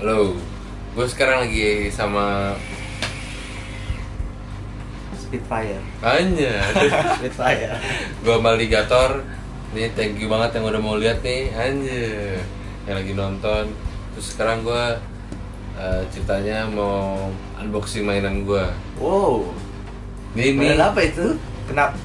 Halo, gue sekarang lagi sama Spitfire. Anya. Spitfire. Gue sama Alligator. Nih thank you banget yang udah mau lihat nih, Anya. Yang lagi nonton. Terus sekarang gue ceritanya mau unboxing mainan gue. Wow. Ini Mainan apa itu?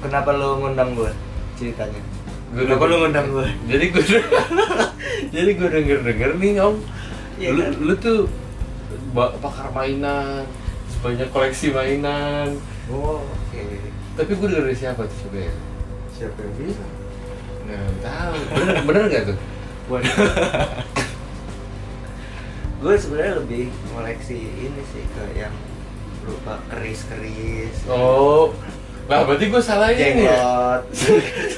Kenapa lo ngundang gue? Ceritanya. Kenapa lo ngundang gue? Jadi gue denger nih om. Iya, lu, kan? lu tuh pakar mainan, banyak koleksi mainan. Oh, oke. Tapi gue denger dari siapa tuh sebenarnya? Siapa yang bilang? Nggak tahu. Bener nggak tuh? Waduh. Gue sebenarnya lebih koleksi ini sih ke yang berupa keris-keris. Oh, lah berarti gue salah ini ya? Jenglot.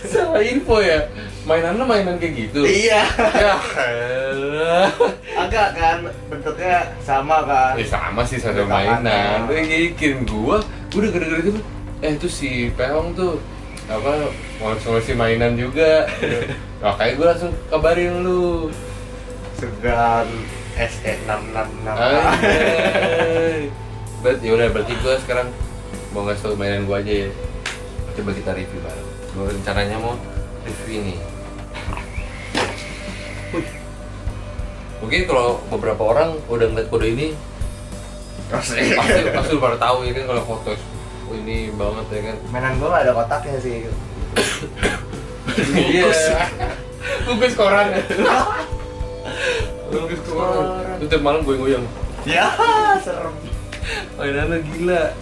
Salah info ya? Mainannya mainan kayak gitu? Iya. Ya elah. Agak kan bentuknya sama kan. Sama sih sama Bentuk mainan. tangannya. Kayak kirim gue udah gara-gara itu. Itu si Peong tuh apa ngoleksi mainan juga. Makanya gue langsung kabarin lu. Segan SE666. Anjay. Berarti gue sekarang mau ngasih tau mainan gue aja ya. Coba kita review bareng. Gue rencananya mau review ini. Mungkin kalau beberapa orang udah ngeliat kode ini pasti lu pada tahu ya kan kalau foto ini banget ya kan. Mainan gue gak ada kotaknya sih. Iya. Bungkus koran. Bungkus koran. Koran. Itu tiap malam gue goyang. Ya, serem. Mainannya gila.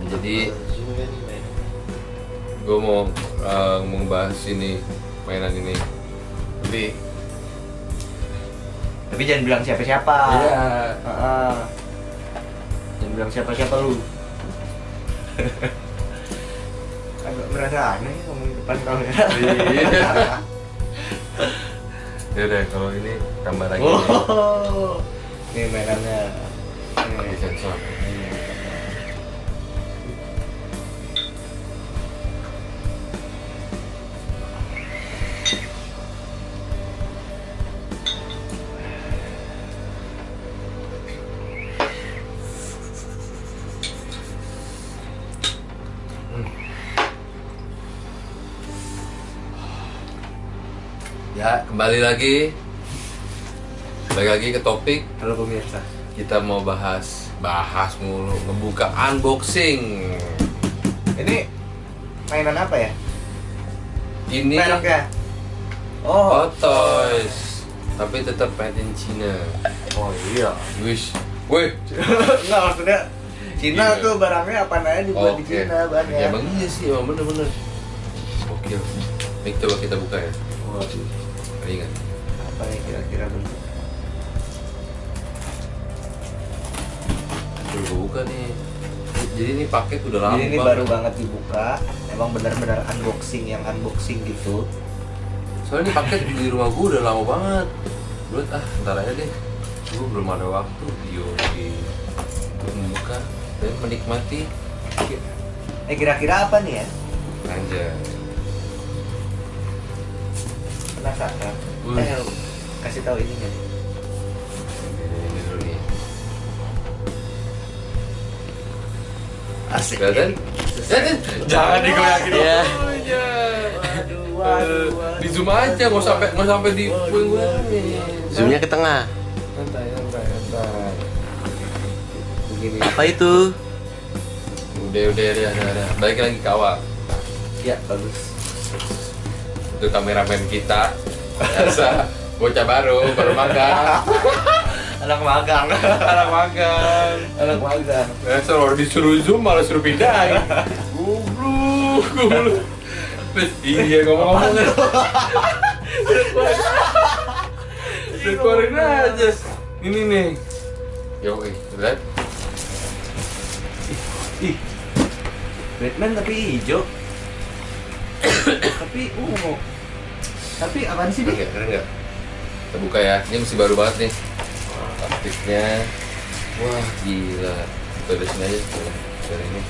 Jadi gue mau membahas ini mainan ini. Tapi jangan bilang siapa-siapa. Iya. Jangan bilang siapa-siapa lu. Agak merasa aneh ngomong depan kamera. Iya. Ya udah kalau ini tambah lagi. Oh. Ini mainannya. Pakai sensor. Ya, kembali lagi ke topik. Halo pemirsa. Kita mau bahas mulu, ngebuka unboxing. Ini mainan apa ya? Ini Mereknya. Hot Toys, tapi tetap made in China. Oh iya. Wish, weh. Enggak, maksudnya Cina Iya. tuh barangnya apaan aja dibuat di Oke. Cina banyak. Ya emang iya sih, emang bener-bener. Oke, ini coba kita buka ya. Waduh. Ingat. Apa nih kira-kira bentuk? Coba gue buka nih. Jadi ini paket udah lama. Jadi ini baru banget dibuka. Emang benar-benar unboxing yang unboxing gitu. Soalnya ini paket di rumah gue udah lama banget. Gue ntar aja deh. Gue belum ada waktu untuk membuka dan menikmati. Kira-kira apa nih ya? Anjay. Penasaran? Wih. Kasih tahu ini nggak? Ini dulu nih. Asik. Kelihatan? Jangan digoyakin Iya. dulunya. Waduh. Di zoom aja, nggak sampai di goyang-goyangin. Zoomnya ke tengah. Santai. Begini. Apa itu? Udah. Balik lagi ke awal. Ya bagus. Itu kameramen kita. Biasa bocah baru magang. Anak magang. Anak magang. Biasa kalau disuruh zoom malah suruh pindahin. Goblok. Iya ngomong-ngomong. Keluarin aja. Ini nih. Yo, lihat. Ih. Batman tapi hijau. Tapi ungu. Tapi apaan sih Keren dia? nggak? Kita buka ya. Ini masih baru banget nih. Plastiknya. Wah, gila. Kita dari sini aja. Dari ini.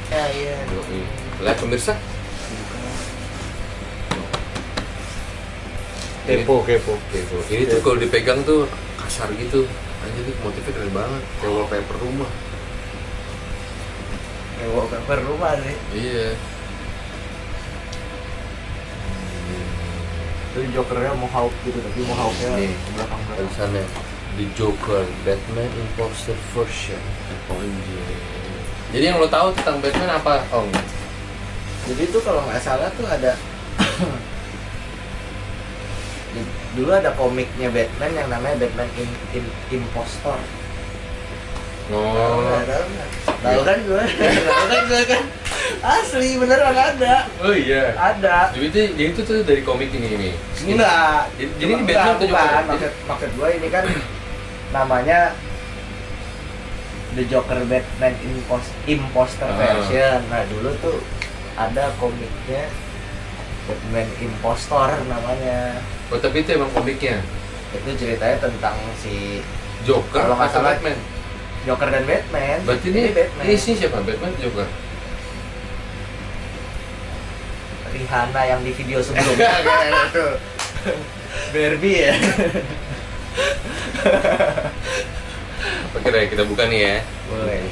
Ya iya. Lihat pemirsa. Kepo. Ini tuh kalau dipegang tuh kasar gitu. Anjir nih motifnya keren banget. Kayak wallpaper rumah. Kayak wallpaper rumah sih. Iya. Itu Jokernya Mohawk gitu, tapi Mohawknya Nih, belakang. tulisannya The Joker Batman Imposter Version. Oh iya. Jadi yang lo tahu tentang Batman apa? Oh enggak. Jadi itu kalau nggak salah tuh ada dulu ada komiknya Batman yang namanya Batman Impostor. Oh. Tahu kan gue? kan? Asli beneran ada. Oh iya. Ada. Jadi itu tuh dari komik ini. Enggak. Jadi ini Batman atau Joker? Maksud gue ini kan namanya The Joker Batman Imposter version. Nah dulu tuh ada komiknya Batman Impostor namanya. Oh tapi itu emang komiknya? Itu ceritanya tentang si Joker kalau nggak atau salah Batman? Joker dan Batman. Berarti ini Batman. Ini siapa? Batman atau Joker? Rihanna yang di video sebelumnya kayak itu. Barbie ya. Apa kira kita buka nih ya? Boleh.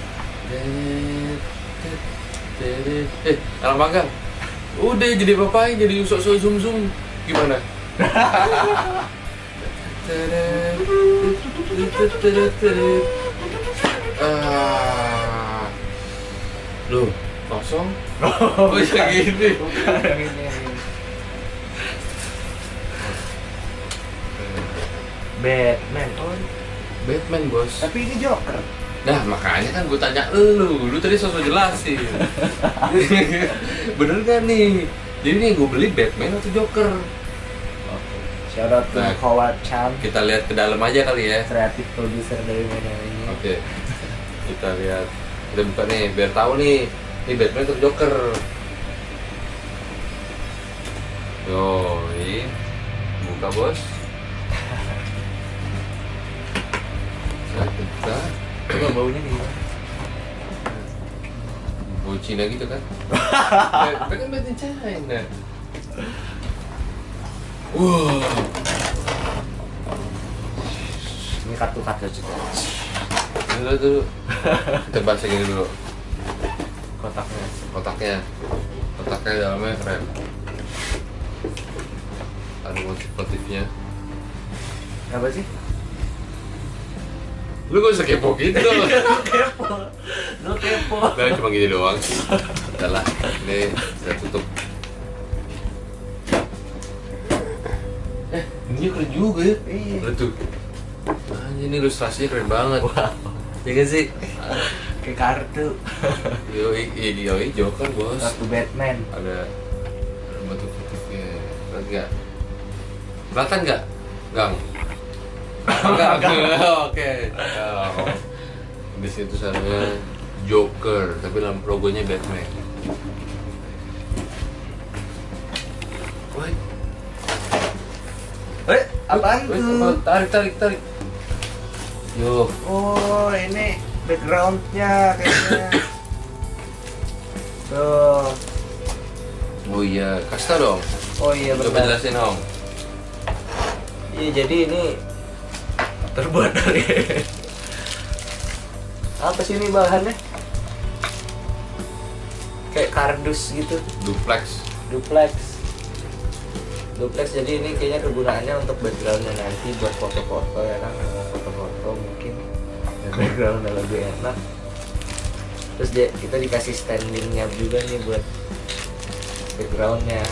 Alam magang. Udah jadi bapak jadi sok-sok zoom gimana? Loh, kosong? Oh, yang gini. Bukan yang ini. Batman. Oh, Batman, bos. tapi ini Joker. Nah, makanya kan gue tanya lu tadi sosok jelasin. Bener kan nih? Jadi nih gue beli Batman atau Joker? Oke. Shout out to Nah, Howard Chan, kita lihat ke dalam aja kali ya. kreatif produser dari mana ini. Oke. Kita lihat. Kita buka nih biar tahu nih. Ini Batman atau Joker? Yo, ini buka, bos. Saya buka. Coba baunya nih. Bau Cina gitu kan? Kan Batman China. Wow. Ini kartu-kartu juga. Dulu. Kita bahas yang ini dulu. Kotaknya. Kotaknya dalamnya keren. Ada motif-motifnya. Apa sih? Lu gak usah kepo gitu. Lu kepo. Nah, cuma gini doang sih. Udah lah, ini saya tutup. Ini keren juga ya. Iya. Lihat tuh. Anjir, ini ilustrasinya keren banget. Wow. Ya kan sih? Kayak kartu. Yoi, Joker, bos. Kartu Batman. Ada motif-motifnya. Lihat nggak? Kelihatan nggak? Gang. Enggak. Oke. Di situ tulisannya Joker, tapi logonya Batman. Woi. Apaan tuh? Tarik. Yo. Oh, ini backgroundnya kayaknya. Tuh. Oh iya, kasih tau dong. Oh iya Coba benar. jelasin dong. Iya, jadi ini terbuat dari apa sih ini bahannya? Kayak kardus gitu. Duplex. Duplex, jadi ini kayaknya kegunaannya untuk backgroundnya nanti buat foto-foto ya kan, foto-foto mungkin dan backgroundnya lebih enak. Terus kita dikasih standingnya juga nih buat backgroundnya.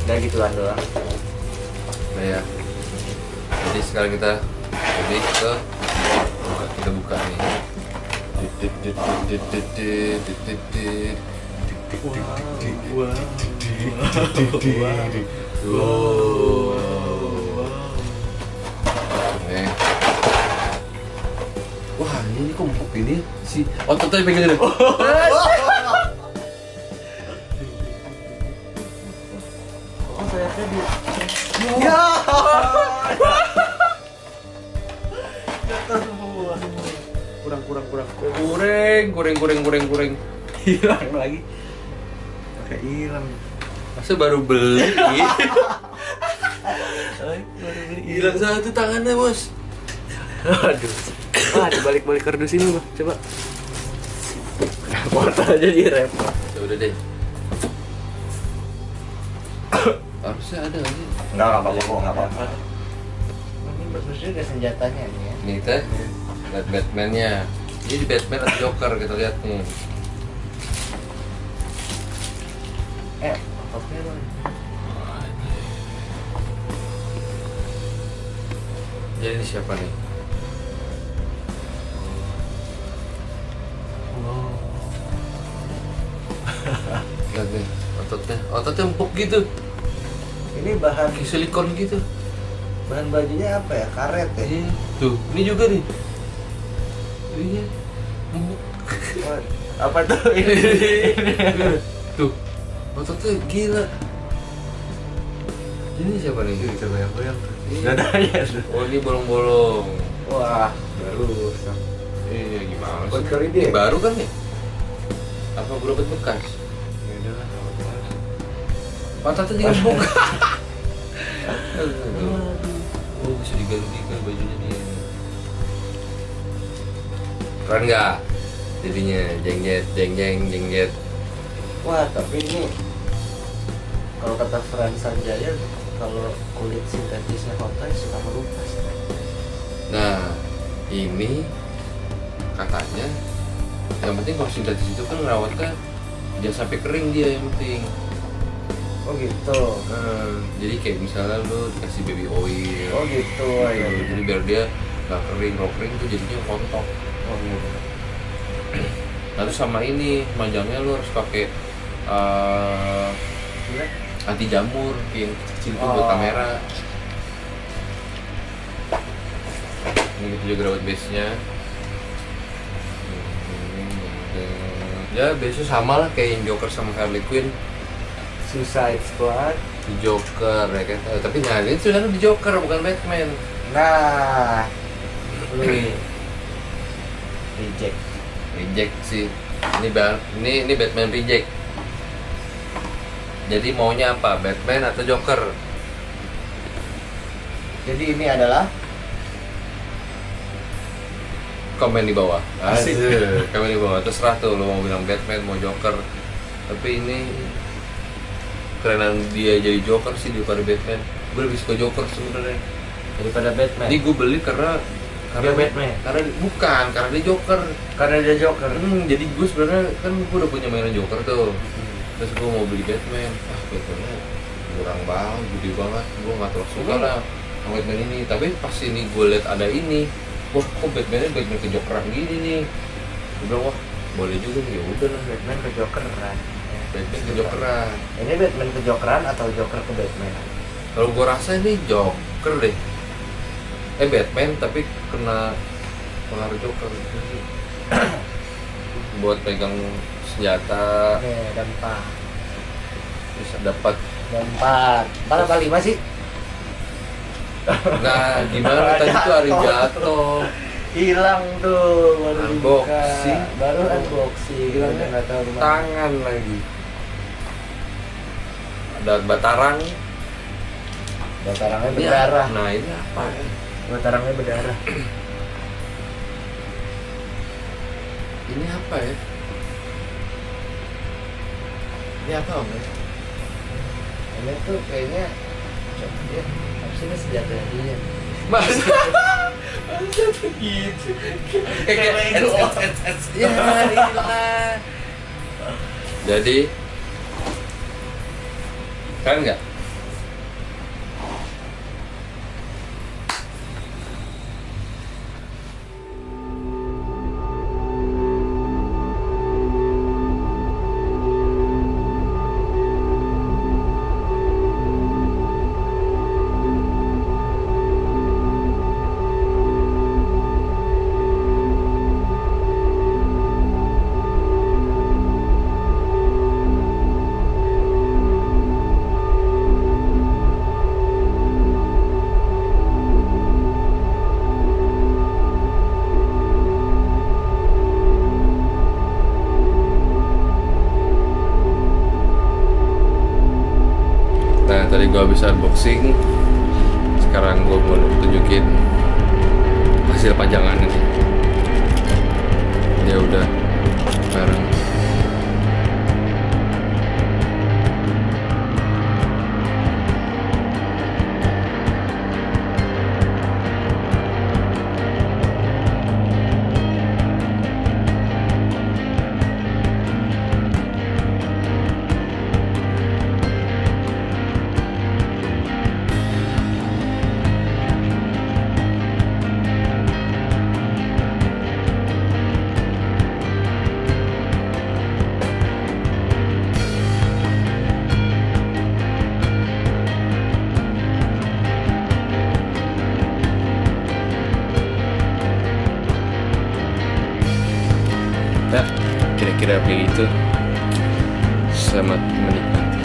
Udah gituan doang. Nah ya. Jadi sekarang kita lebih ke kita buka nih. Wah, ini kok empuk ini si ototnya pegang deh. Oh, sayapnya di ya. Jatuh semua. Kurang. Hilang lagi. Pakai hilang. Masa baru beli? Hilang satu tangannya, Bos. Aduh. Dibalik-balik kardus ini, Bang. Coba. Foto aja di rem. Ya udah deh. Harusnya ada nggak sih? Enggak apa-apa kok, enggak apa-apa. Ini bagus juga senjatanya nih ya. Nih teh, lihat Batman-nya. Ini di Batman atau Joker kita lihat nih. Oke Bang. Jadi ini siapa nih? Lihat nih, ototnya empuk gitu, Ini bahan kayak silikon gitu. bajunya apa ya? Karet ya? Iya, tuh, ini juga nih. Iya, empuk. Wah, apa tuh ini? Tuh, ototnya gila. Ini siapa nih? Coba yang goyang tuh. Iya. Dadanya tuh. Oh, ini bolong-bolong. Wah, baru. Iya, gimana Buat sih? kali Ini dia. baru kan nih? Apa berobat bekas? Ya udahlah, enggak apa-apa. Pantatnya juga empuk. Oh, bisa diganti kan bajunya nih. Keren nggak? Jadinya jengjet. Wah, tapi ini kalau kata Frans Sanjaya, kalau kulit sintetisnya Hottoy suka melupas. Nah, ini katanya yang penting kalau sintetis itu kan ngerawatnya jangan sampai kering dia yang penting. Oh gitu. Jadi kayak misalnya lu dikasih baby oil. Oh gitu. Gitu. Ya. Jadi biar dia nggak kering, kalau kering tuh jadinya kontok. Oh gitu. Lalu sama ini manjangnya lu harus pakai anti jamur yang kecil tuh buat kamera. Ini gitu juga rawat base-nya. Ya biasanya sama lah kayak yang Joker sama Harley Quinn. Suicide Squad. Di Joker ya kan. Tapi nah ini tuh di Joker bukan Batman. Nah, ini Reject sih. Ini Batman reject. Jadi maunya apa? Batman atau Joker? Jadi ini adalah Komen di bawah. Asik. Komen di bawah. Terserah tuh lo mau bilang Batman, mau Joker. Tapi ini kerenan dia jadi Joker sih daripada Batman. Gue lebih suka Joker sebenarnya. daripada Batman. Jadi gue beli karena Dia Batman. Karena dia Joker. Karena dia Joker. Jadi gue sebenarnya kan gue udah punya mainan Joker tuh. Terus gue mau beli Batman. Batmannya kurang banget, gede banget. Gue nggak terlalu suka lah sama Batman ini. Tapi pas ini gue liat ada ini, wah kok Batman kejokeran gini nih. Gue bilang wah boleh juga nih, ya udah lah. Batman ke Jokeran. Batman kejokeran. Ini Batman ke Jokeran atau Joker ke Batman? Kalau gue rasa ini Joker deh. Batman tapi kena pengaruh Joker gitu. Buat pegang senjata Nih, ada 4. bisa dapat. Ada 4. 4 apa 5 sih? Nah gimana tadi tuh hari jatuh. Hilang tuh, baru dibuka. Unboxing. Baru unboxing. Hilangnya nggak tahu kemana. tangan lagi. Ada batarang. Batarangnya Ini berdarah. apa? Nah ini apa? Batarangnya berdarah. Ini apa ya? Ini apa om? Ini tuh kayaknya dia harusnya senjata dia. Mas. Masa begitu? Kayak ya ilah. Jadi kan nggak? Nah tadi gua habis unboxing sekarang gue mau tunjukin hasil pajangan ini. Ya udah, bareng. Ya, kira-kira begitu. Selamat menikmati.